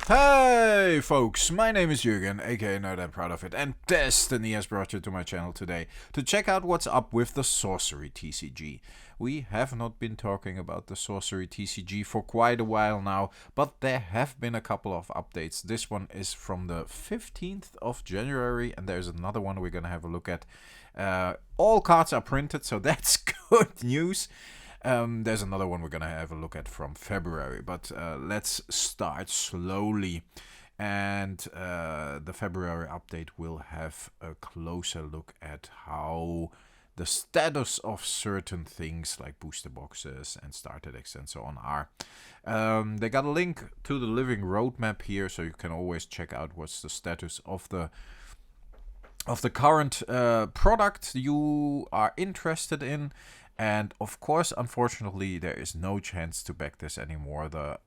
Hey folks, my name is Jürgen, aka Nerd and Proud of It, and Destiny has brought you to my channel today to check out what's up with the Sorcery TCG. We have not been talking about the Sorcery TCG for quite a while now, but there have been a couple of updates. This one is from the 15th of January, and there's another one we're gonna have a look at. All cards are printed, so that's good news. There's another one we're gonna have a look at from February, but let's start slowly. And the February update will have a closer look at how the status of certain things like booster boxes and starter decks and so on are. They got a link to the living roadmap here, so you can always check out what's the status of the current product you are interested in. And of course, unfortunately, there is no chance to back this anymore. The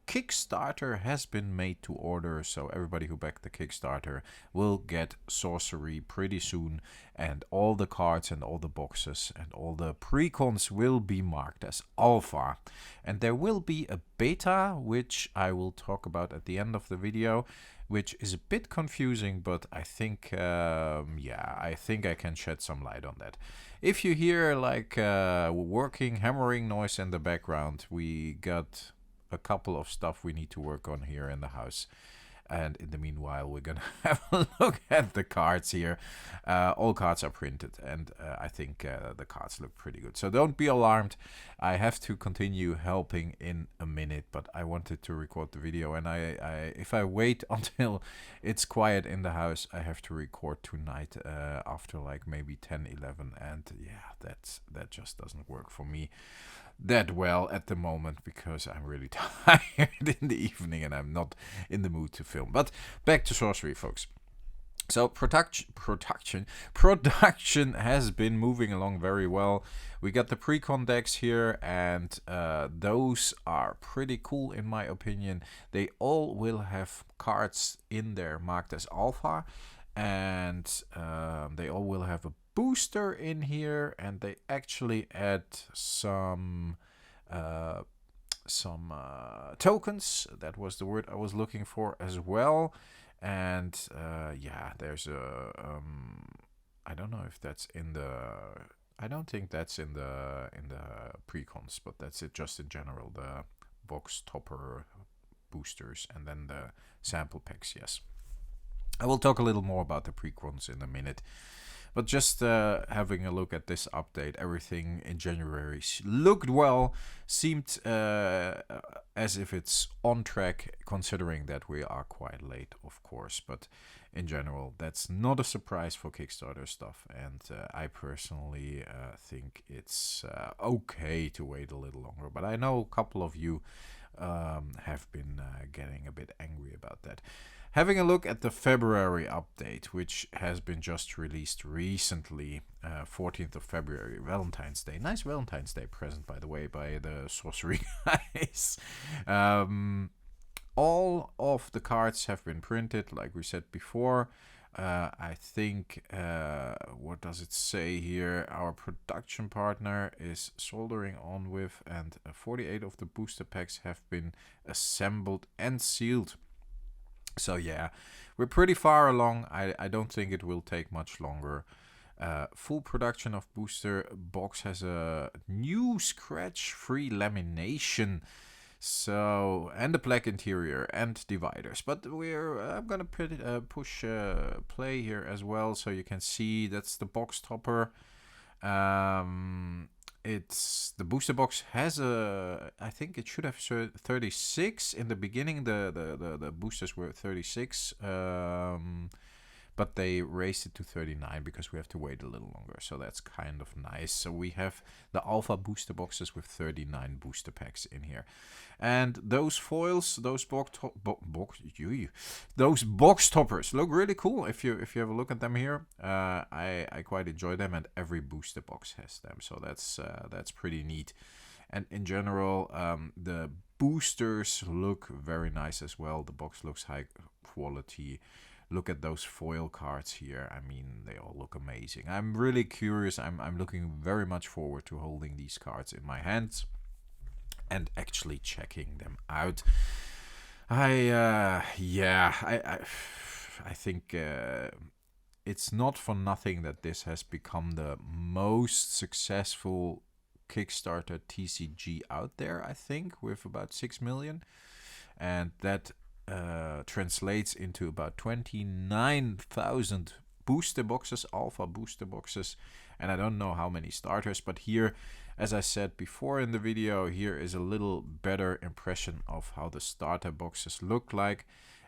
Kickstarter has been made to order, so everybody who backed the Kickstarter will get Sorcery pretty soon, and all the cards and all the boxes and all the precons will be marked as alpha. And there will be a beta, which I will talk about at the end of the video, which is a bit confusing, but I think, I think I can shed some light on that. If you hear like working, hammering noise in the background, we got a couple of stuff we need to work on here in the house. And in the meanwhile, we're gonna have a look at the cards here. All cards are printed, and I think the cards look pretty good. So don't be alarmed. I have to continue helping in a minute, but I wanted to record the video, and if I wait until it's quiet in the house, I have to record tonight after like maybe 10, 11, and yeah, that just doesn't work for me that well at the moment, because I'm really tired in the evening and I'm not in the mood to film. But back to Sorcery, folks. So production has been moving along very well. We got the precon decks here, and those are pretty cool in my opinion. They all will have cards in there marked as alpha, and they all will have a booster in here, and they actually add some tokens. That was the word I was looking for as well. And yeah, there's a I don't know if that's in the, I don't think that's in the precons, but that's it just in general, the box topper boosters and then the sample packs. Yes, I will talk a little more about the precons in a minute. But just having a look at this update, everything in January looked well, seemed as if it's on track, considering that we are quite late, of course. But in general, that's not a surprise for Kickstarter stuff. And I personally think it's okay to wait a little longer. But I know a couple of you have been getting a bit angry about that. Having a look at the February update, which has been just released recently, 14th of February, Valentine's Day. Nice Valentine's Day present, by the way, by the Sorcery guys. All of the cards have been printed, like we said before. I think, what does it say here? Our production partner is soldering on with, and 48 of the booster packs have been assembled and sealed. So yeah, we're pretty far along. I don't think it will take much longer. Full production of booster box has a new scratch-free lamination. So, and a black interior and dividers. But I'm gonna push play here as well, so you can see that's the box topper. It's the booster box has a, I think it should have 36 in the beginning. The boosters were 36, but they raised it to 39 because we have to wait a little longer. So that's kind of nice. So we have the alpha booster boxes with 39 booster packs in here, and those foils, those box toppers look really cool. If you have a look at them here, I quite enjoy them, and every booster box has them. So that's pretty neat. And in general, the boosters look very nice as well. The box looks high quality. Look at those foil cards here. I mean, they all look amazing. I'm really curious. I'm looking very much forward to holding these cards in my hands and actually checking them out. I think it's not for nothing that this has become the most successful Kickstarter TCG out there, I think, with about 6 million. And that translates into about 29,000 booster boxes, alpha booster boxes. And I don't know how many starters, but here, as I said before in the video, here is a little better impression of how the starter boxes look like.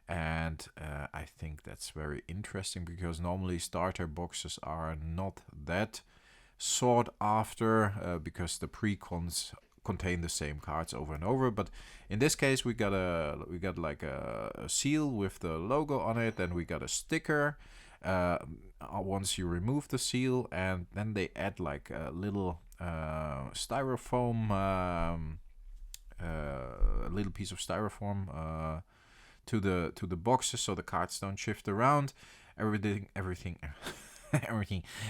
And I think that's very interesting, because normally starter boxes are not that sought after, because the pre-cons contain the same cards over and over. But in this case, we got like a seal with the logo on it. Then we got a sticker once you remove the seal, and then they add like a little styrofoam, a little piece of styrofoam to the boxes, so the cards don't shift around. Everything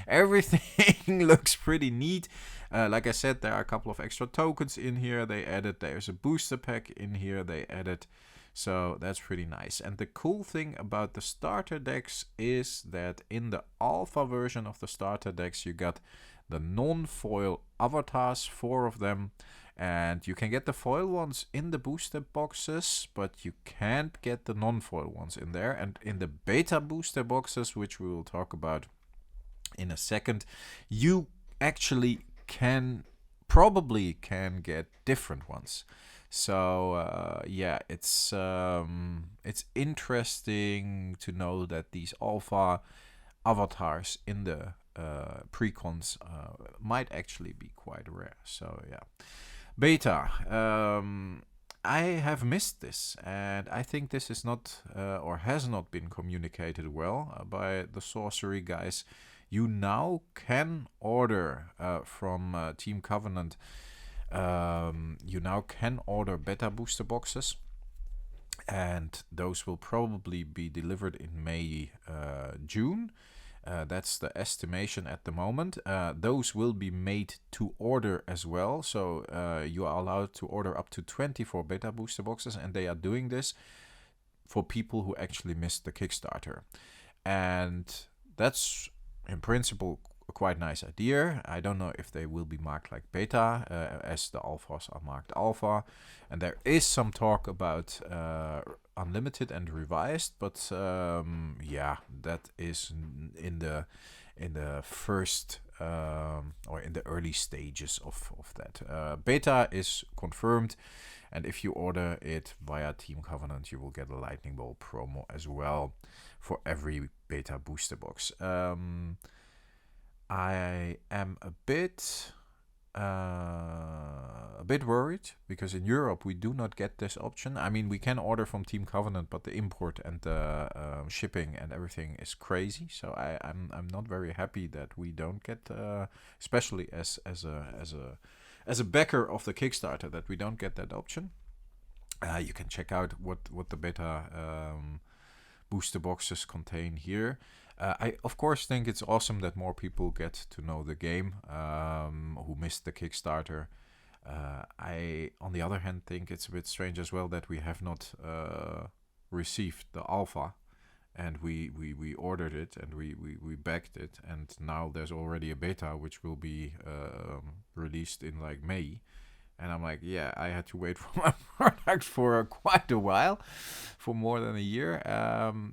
everything looks pretty neat. Like I said, there are a couple of extra tokens in here they added. There's a booster pack in here they added. So that's pretty nice. And the cool thing about the starter decks is that in the alpha version of the starter decks, you got the non-foil avatars, 4 of them. And you can get the foil ones in the booster boxes, but you can't get the non-foil ones in there. And in the beta booster boxes, which we will talk about in a second, you actually probably can get different ones. So yeah, it's interesting to know that these alpha avatars in the precons might actually be quite rare. So yeah, beta. I have missed this, and I think this is not or has not been communicated well by the Sorcery guys. You now can order from Team Covenant. You now can order beta booster boxes, and those will probably be delivered in May, June. That's the estimation at the moment. Those will be made to order as well, so you are allowed to order up to 24 beta booster boxes, and they are doing this for people who actually missed the Kickstarter. And that's in principle a quite nice idea. I don't know if they will be marked like beta, as the alphas are marked alpha. And there is some talk about unlimited and revised, but yeah, that is in the first or in the early stages of that. Beta is confirmed, and if you order it via Team Covenant, you will get a Lightning Bolt promo as well for every beta booster box. I am a bit worried, because in Europe we do not get this option. I mean, we can order from Team Covenant, but the import and the shipping and everything is crazy. So I'm not very happy that we don't get, especially as a backer of the Kickstarter, that we don't get that option. You can check out what the beta booster boxes contain here. I of course think it's awesome that more people get to know the game who missed the Kickstarter. I, on the other hand, think it's a bit strange as well that we have not received the alpha, and we ordered it and we backed it, and now there's already a beta which will be released in like May. And I'm like, yeah, I had to wait for my product for quite a while, for more than a year.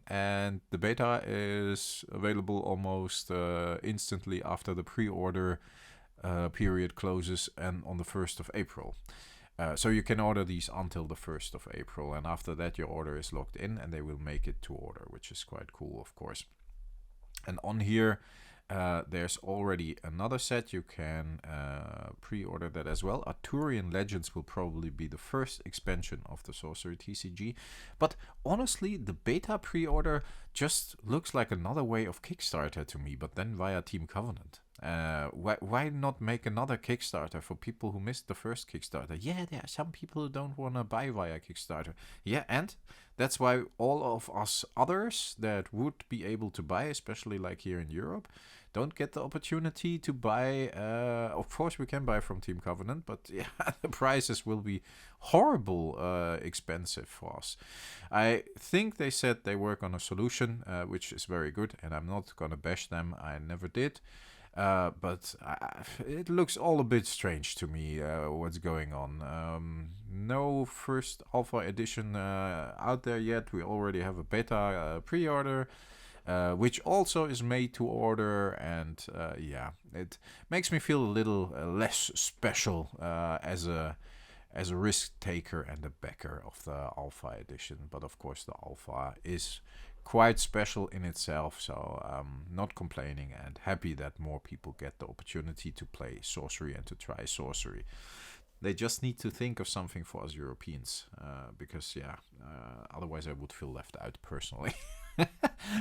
And the beta is available almost instantly after the pre-order period closes, and on the 1st of April. So you can order these until the 1st of April. And after that, your order is locked in, and they will make it to order, which is quite cool, of course. And on here, there's already another set. You can pre-order that as well. Arthurian Legends will probably be the first expansion of the Sorcery TCG. But honestly, the beta pre-order just looks like another way of Kickstarter to me, but then via Team Covenant. Why not make another Kickstarter for people who missed the first Kickstarter? Yeah, there are some people who don't want to buy via Kickstarter. Yeah, and that's why all of us others that would be able to buy, especially like here in Europe, don't get the opportunity to buy. Of course, we can buy from Team Covenant, but yeah, the prices will be horrible expensive for us. I think they said they work on a solution, which is very good, and I'm not gonna bash them. I never did. But it looks all a bit strange to me, what's going on. No first alpha edition out there yet. We already have a beta pre-order, which also is made to order, and yeah, it makes me feel a little less special as a risk taker and a backer of the alpha edition. But of course, the alpha is quite special in itself, so I'm not complaining and happy that more people get the opportunity to play Sorcery and to try Sorcery. They just need to think of something for us Europeans, because yeah, otherwise I would feel left out personally.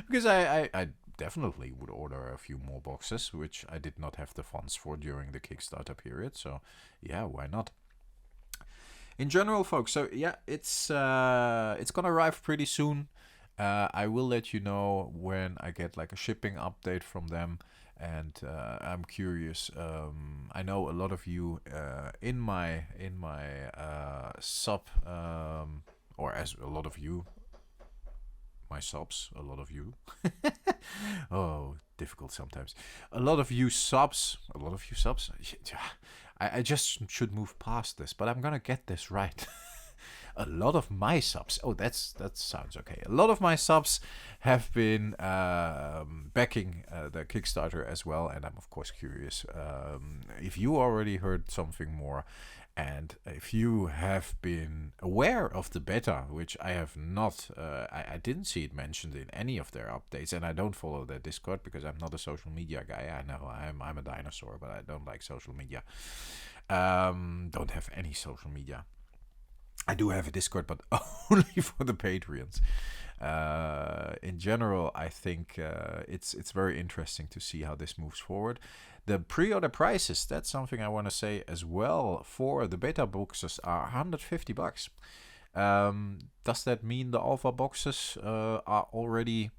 Because I definitely would order a few more boxes, which I did not have the funds for during the Kickstarter period, so yeah, why not? In general, folks, so yeah, it's gonna arrive pretty soon. I will let you know when I get like a shipping update from them, and I'm curious. I know a lot of you in my sub, or as a lot of you, my subs, a lot of you. Oh, difficult sometimes. A lot of you subs. I just should move past this, but I'm gonna get this right. A lot of my subs. Oh, that sounds okay. A lot of my subs have been backing the Kickstarter as well, and I'm of course curious if you already heard something more, and if you have been aware of the beta, which I have not. I didn't see it mentioned in any of their updates, and I don't follow their Discord because I'm not a social media guy. I know I'm a dinosaur, but I don't like social media. Don't have any social media. I do have a Discord, but only for the Patreons. In general, I think it's very interesting to see how this moves forward. The pre-order prices, that's something I want to say as well, for the beta boxes are $150. Does that mean the alpha boxes are already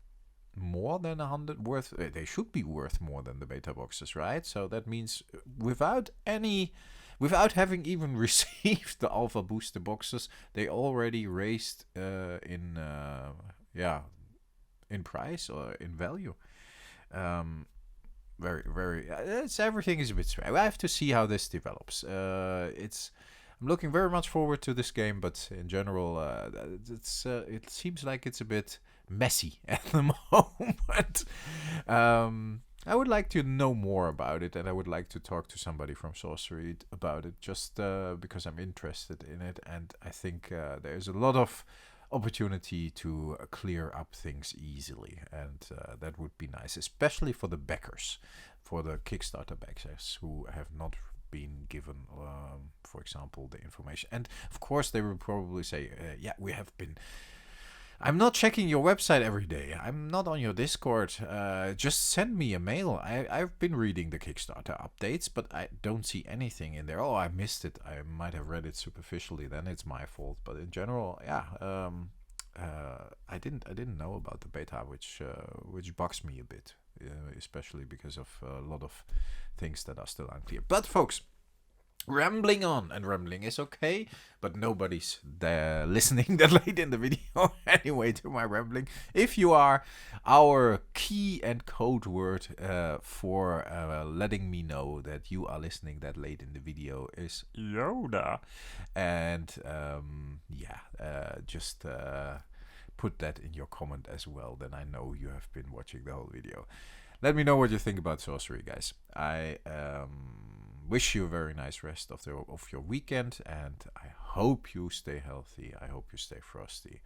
more than 100 worth? They should be worth more than the beta boxes, right? So that means without having even received the alpha booster boxes, they already raised in price or in value. Very. Everything is a bit strange. I have to see how this develops. I'm looking very much forward to this game, but in general, it seems like it's a bit messy at the moment. I would like to know more about it, and I would like to talk to somebody from Sorcery about it, just because I'm interested in it, and I think there's a lot of opportunity to clear up things easily, and that would be nice, especially for the backers, for the Kickstarter backers who have not been given, for example, the information. And of course, they will probably say, yeah, we have been... I'm not checking your website every day. I'm not on your Discord. Just send me a mail. I've been reading the Kickstarter updates, but I don't see anything in there. Oh, I missed it. I might have read it superficially. Then it's my fault. But in general, yeah, I didn't know about the beta, which bugs me a bit, especially because of a lot of things that are still unclear. But folks, rambling on, and rambling is okay, but nobody's there listening that late in the video anyway to my rambling. If you are, our key and code word for letting me know that you are listening that late in the video is Yoda. And just put that in your comment as well, then I know you have been watching the whole video. Let me know what you think about Sorcery, guys. I wish you a very nice rest of your weekend, and I hope you stay healthy. I hope you stay frosty.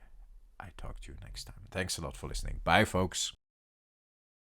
I talk to you next time. Thanks a lot for listening. Bye, folks.